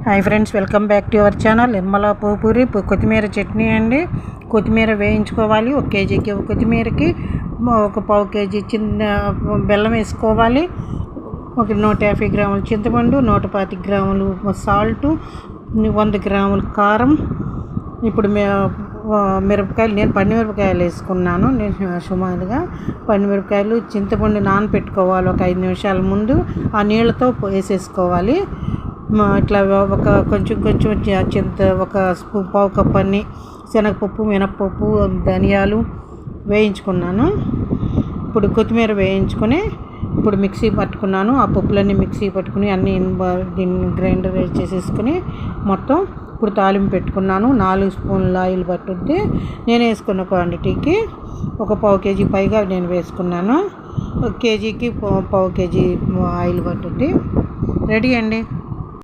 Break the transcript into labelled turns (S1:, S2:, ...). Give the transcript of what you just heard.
S1: Hi friends, welcome back to our channel. Nirmala Popuri కొత్తిమీర చట్నీ అండి. కొత్తిమీర వేయించుకోవాలి. 1 కేజీకి కొత్తిమీరకి 1/4 కేజీ బెల్లం వేసుకోవాలి. 150 గ్రాముల చింతపండు, 125 గ్రాములు సాల్టు, 100 గ్రాముల కారం. ఇప్పుడు మిరపకాయలు, నేను పండుమిరపకాయలు వేసుకున్నాను. నేను సుమారుగా పండుమిరపకాయలు, చింతపండు నానపెట్టుకోవాలి. ఒక 5 నిమిషాల ముందు ఆ నీళ్ళతో వేసేసుకోవాలి. ఇట్లా కొంచెం ఒక పావు కప్ అన్ని శనగపప్పు, మినప్పప్పు, ధనియాలు వేయించుకున్నాను. ఇప్పుడు కొత్తిమీర వేయించుకొని ఇప్పుడు మిక్సీ పట్టుకున్నాను. ఆ పప్పులన్నీ మిక్సీ పట్టుకుని అన్నీ దీన్ని గ్రైండర్ చేసేసుకుని మొత్తం ఇప్పుడు తాలింపు పెట్టుకున్నాను. 4 స్పూన్ల ఆయిల్ పట్టుద్ది. నేను వేసుకున్న క్వాంటిటీకి 1/4 కేజీ పైగా నేను వేసుకున్నాను. 1 కేజీకి 1/4 కేజీ ఆయిల్ పట్టుద్ది. రెడీ అండి.